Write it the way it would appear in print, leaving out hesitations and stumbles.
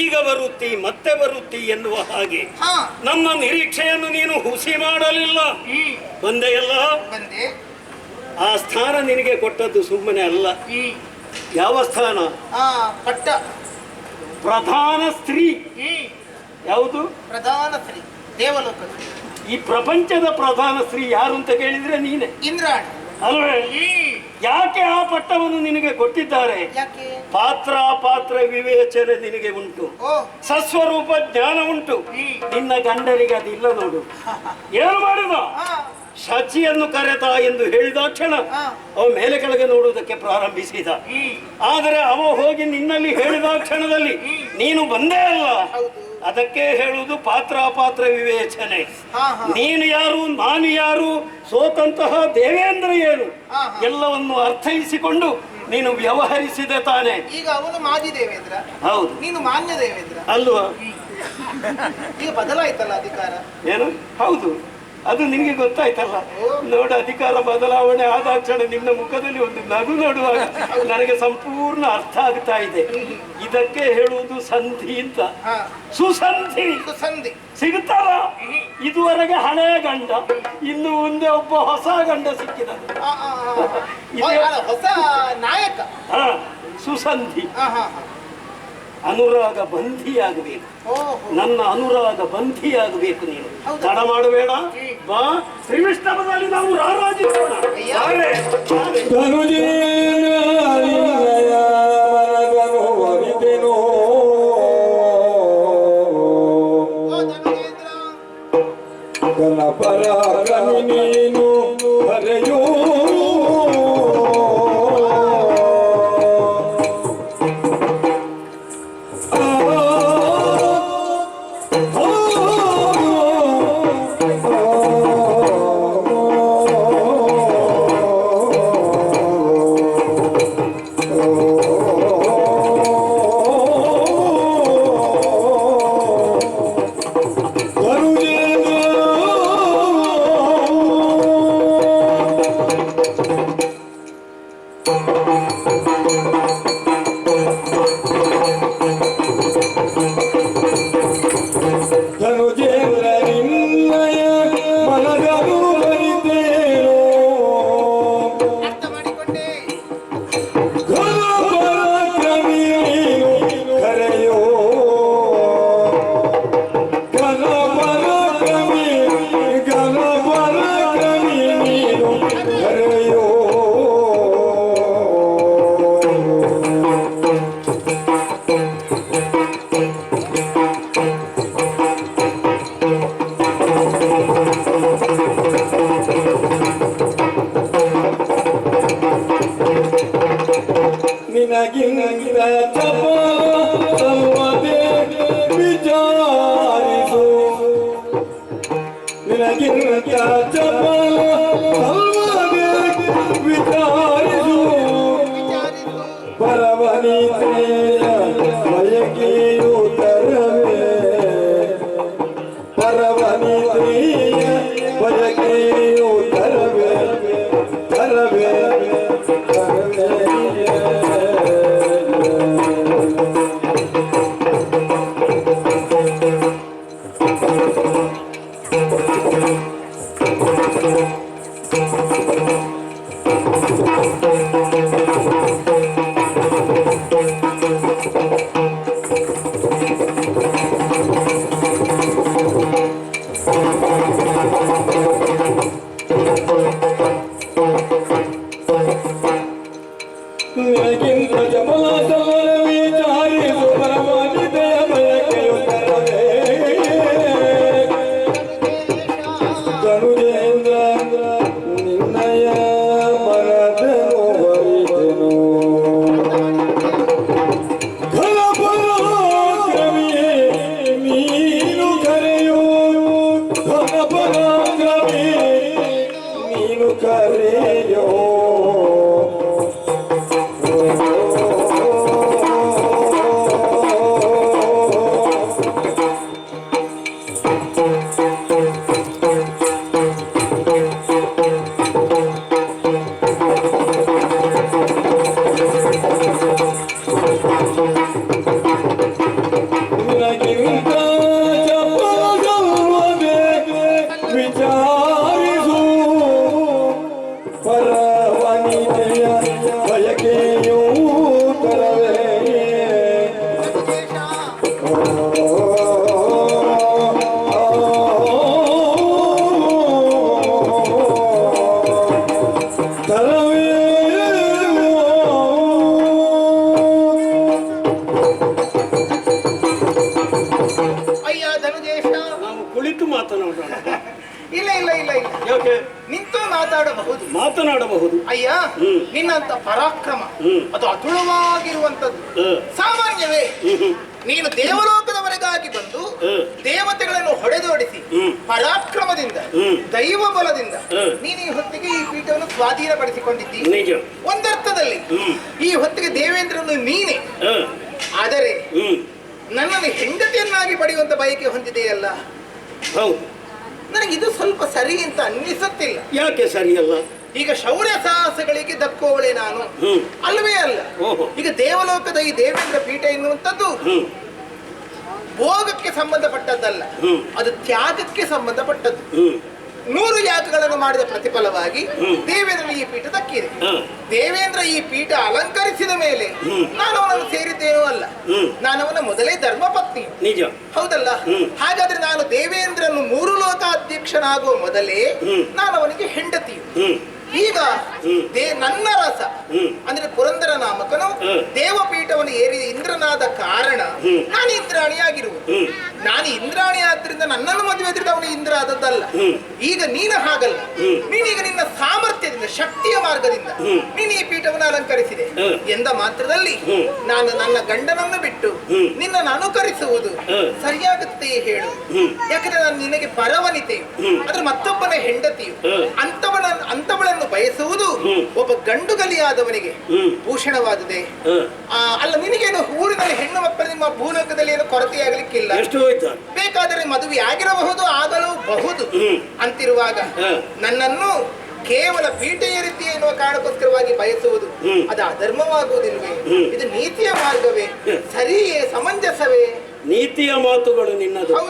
ಈಗ ಬರುತ್ತಿ ಮತ್ತೆ ಬರುತ್ತಿ ಎನ್ನುವ ಹಾಗೆ ನಮ್ಮ ನಿರೀಕ್ಷೆಯನ್ನು ನೀನು ಹುಸಿ ಮಾಡಲಿಲ್ಲ. ಬಂದೆಯಲ್ಲ, ಆ ಸ್ಥಾನ ನಿನಗೆ ಕೊಟ್ಟದ್ದು ಸುಮ್ಮನೆ ಅಲ್ಲ. ಯಾವ ಸ್ಥಾನ? ಪಟ್ಟ ಪ್ರಧಾನ ಸ್ತ್ರೀ. ಯಾವುದು ಪ್ರಧಾನ ಸ್ತ್ರೀ? ದೇವಲೋಕ. ಈ ಪ್ರಪಂಚದ ಪ್ರಧಾನ ಸ್ತ್ರೀ ಯಾರು ಅಂತ ಕೇಳಿದ್ರೆ ನೀನೆ, ಇಂದ್ರಾಣಿ ಅಲ್ವೇ? ಯಾಕೆ ಆ ಪಟ್ಟವನ್ನು ನಿನಗೆ ಕೊಟ್ಟಿದ್ದಾರೆ? ಪಾತ್ರ ಪಾತ್ರ ವಿವೇಚನೆ ನಿನಗೆ ಉಂಟು, ಸಸ್ವರೂಪ ಜ್ಞಾನ ಉಂಟು. ನಿನ್ನ ಗಂಡನಿಗೆ ಅದಿಲ್ಲ ನೋಡು. ಏನು ಮಾಡಿದ? ಶಚಿಯನ್ನು ಕರೆತ ಎಂದು ಹೇಳಿದ ಕ್ಷಣ ಅವ ಮೇಲೆ ಕೆಳಗೆ ನೋಡುವುದಕ್ಕೆ ಪ್ರಾರಂಭಿಸಿದ. ಆದರೆ ಅವ ಹೋಗಿ ನಿನ್ನಲ್ಲಿ ಹೇಳಿದ ಕ್ಷಣದಲ್ಲಿ ನೀನು ಬಂದೇ ಅಲ್ಲ. ಅದಕ್ಕೆ ಹೇಳುವುದು ಪಾತ್ರ ಅಪಾತ್ರ ವಿವೇಚನೆ. ನೀನು ಯಾರು, ನಾನು ಯಾರು, ಸೋತಂತಹ ದೇವೇಂದ್ರ ಏನು, ಎಲ್ಲವನ್ನು ಅರ್ಥೈಸಿಕೊಂಡು ನೀನು ವ್ಯವಹರಿಸಿದೆ ತಾನೆ. ಈಗ ಅವನು ಮಾಜಿ ದೇವೇಂದ್ರ, ಹೌದು, ನೀನು ಮಾನ್ಯ ದೇವೇಂದ್ರ ಅಲ್ವಾ? ಈಗ ಬದಲಾಯ್ತಲ್ಲ ಅಧಿಕಾರ. ಏನು? ಹೌದು, ಅದು ನಿನಗೆ ಗೊತ್ತಾಯ್ತಲ್ಲ. ನೋಡು, ಅಧಿಕಾರ ಬದಲಾವಣೆ ಆದ ಕ್ಷಣ ನಿನ್ನ ಮುಖದಲ್ಲಿ ಒಂದು ನಗು ನೋಡುವಾಗ ನನಗೆ ಸಂಪೂರ್ಣ ಅರ್ಥ ಆಗ್ತಾ ಇದೆ. ಇದಕ್ಕೆ ಹೇಳುವುದು ಸಂಧಿ ಅಂತ. ಸುಸಂಧಿ ಸಿಗುತ್ತಲ್ಲ. ಇದುವರೆಗೆ ಹಳೆಯ ಗಂಡ, ಇನ್ನು ಮುಂದೆ ಒಬ್ಬ ಹೊಸ ಗಂಡ ಸಿಕ್ಕಿದ, ಹೊಸ ನಾಯಕ. ಸುಸಂಧಿ. ಅನುರಾಗ ಬಂಧಿಯಾಗಬೇಕು. ನನ್ನ ಅನುರಾಗ ಬಂಧಿಯಾಗಬೇಕು. ನೀನು ತಡ ಮಾಡಬೇಡ. ಬಾ, ಶ್ರೀವಿಷ್ಣವದಲ್ಲಿ ನಾವು ರಾರಾಜಿಸೋಣ. ನೀನು ಹರೆಯೋ ಯಾಕೆ? ನಿಂತು ಮಾತಾಡಬಹುದು. ಮಾತನಾಡಬಹುದು. ಅಯ್ಯ, ನಿನ್ನಂತ ಪರಾಕ್ರಮ ಅದು ಅತುಳವಾಗಿರುವಂತದ್ದು ಸಾಮಾನ್ಯವೇ? ನೀನು ದೇವಲೋಕದವರೆಗಾಗಿ ಬಂದು ದೇವತೆಗಳನ್ನು ಹೊಡೆದೋಡಿಸಿ ಪರಾಕ್ರಮದಿಂದ ದೈವ ಬಲದಿಂದ ನೀನು ಈ ಹೊತ್ತಿಗೆ ಈ ಪೀಠವನ್ನು ಸ್ವಾಧೀನಪಡಿಸಿಕೊಂಡಿದ್ದೀ. ನಿಜ. ಒಂದರ್ಥದಲ್ಲಿ ಈ ಹೊತ್ತಿಗೆ ದೇವೇಂದ್ರನು ನೀನೆ. ಆದರೆ ನನ್ನನ್ನು ಹೆಂಡತಿಯನ್ನಾಗಿ ಪಡೆಯುವಂತ ಬಯಕೆ ಹೊಂದಿದೆಯಲ್ಲ, ಹೌದು. ನನಗೆ ಇದು ಸ್ವಲ್ಪ ಸರಿ ಅಂತ ಅನ್ನಿಸುತ್ತಿಲ್ಲ. ಯಾಕೆ ಸರಿಯಲ್ಲ? ಈಗ ಶೌರ್ಯ ಸಾಹಸಗಳಿಗೆ ದಕ್ಕುವವಳೆ ನಾನು ಅಲ್ವೇ ಅಲ್ಲ. ಈಗ ದೇವಲೋಕದ ಈ ದೇವೇಂದ್ರ ಪೀಠ ಎನ್ನುವಂಥದ್ದು ಭೋಗಕ್ಕೆ ಸಂಬಂಧಪಟ್ಟದ್ದಲ್ಲ, ಅದು ತ್ಯಾಗಕ್ಕೆ ಸಂಬಂಧಪಟ್ಟದ್ದು. 100 ಯಾಗಗಳನ್ನು ಮಾಡಿದ ಪ್ರತಿಫಲವಾಗಿ ದೇವೇಂದ್ರ ಈ ಪೀಠ ದಕ್ಕಿದೆ. ದೇವೇಂದ್ರ ಈ ಪೀಠ ಅಲಂಕರಿಸಿದ ಮೇಲೆ ನಾನು ಅವನನ್ನು ಸೇರಿದ್ದೇನೂ ಅಲ್ಲ, ನಾನು ಅವನ ಮೊದಲೇ ಧರ್ಮಪತ್ನಿ. ನಿಜ. ಹೌದಲ್ಲ? ಹಾಗಾದ್ರೆ ನಾನು ದೇವೇಂದ್ರನು 3 ಲೋಕಾಧ್ಯಕ್ಷನಾಗುವ ಮೊದಲೇ ನಾನು ಅವನಿಗೆ ಹೆಂಡತಿಯು. ಈಗ ನನ್ನ ರಸ ಅಂದ್ರೆ ಪುರಂದರ ನಾಮಕನು ದೇವಪೀಠವನ್ನು ಏರಿದ ಇಂದ್ರನಾದ ಕಾರಣ ನಾನು ಇಂದ್ರಾಣಿಯಾಗಿರುವುದು. ನಾನು ಇಂದ್ರಾಣಿ ಆದ್ರಿಂದ ನನ್ನನ್ನು ಮದುವೆ ಆದ್ರಿಂದ ಅವನು ಇಂದ್ರ ಆದದ್ದಲ್ಲ. ಈಗ ನೀನು ಹಾಗಲ್ಲ, ನೀನೀಗ ನಿನ್ನ ಸಾಮರ್ಥ್ಯದಿಂದ ಶಕ್ತಿಯ ಮಾರ್ಗದಿಂದ ನೀನು ಈ ಪೀಠವನ್ನು ಅಲಂಕರಿಸಿದೆ ಎಂದ ಮಾತ್ರದಲ್ಲಿ ನಾನು ನನ್ನ ಗಂಡನನ್ನು ಬಿಟ್ಟು ನಿನ್ನನ್ನು ಅನುಕರಿಸುವುದು ಸರಿಯಾಗುತ್ತೆ ಹೇಳು. ಯಾಕಂದ್ರೆ ನಾನು ನಿನಗೆ ಪರವನಿತೆಯು, ಅದ್ರ ಮತ್ತೊಬ್ಬನ ಹೆಂಡತಿಯು. ಅಂತವಳನ್ನು ಬಯಸುವುದು ಒಬ್ಬ ಗಂಡುಗಲಿಯಾದವನಿಗೆ ಭೂಷಣವಾದುದೇ. ಅಲ್ಲ, ನಿನಗೇನು ಊರಿನಲ್ಲಿ ಹೆಣ್ಣು ಮಕ್ಕಳು ನಿಮ್ಮ ಭೂಲೋಕದಲ್ಲಿ ಏನು ಕೊರತೆಯಾಗಲಿಕ್ಕಿಲ್ಲ. ಬೇಕಾದರೆ ಮದುವೆ ಆಗಿರಬಹುದು, ಆಗಲೂಬಹುದು ಅಂತಿರುವಾಗ ನನ್ನನ್ನು ಕೇವಲ ಪೀಠ ಏರಿತಿ ಎನ್ನುವ ಕಾರಣಕ್ಕೋಸ್ಕರವಾಗಿ ಬಯಸುವುದು ಅದು ಅಧರ್ಮವಾಗುವುದಿಲ್ವೇ? ಇದು ನೀತಿಯ ಮಾರ್ಗವೇ? ಸರಿಯೇ? ಸಮಂಜಸವೇ? ನೀತಿಯ ಮಾತುಗಳು ನಿನ್ನದು.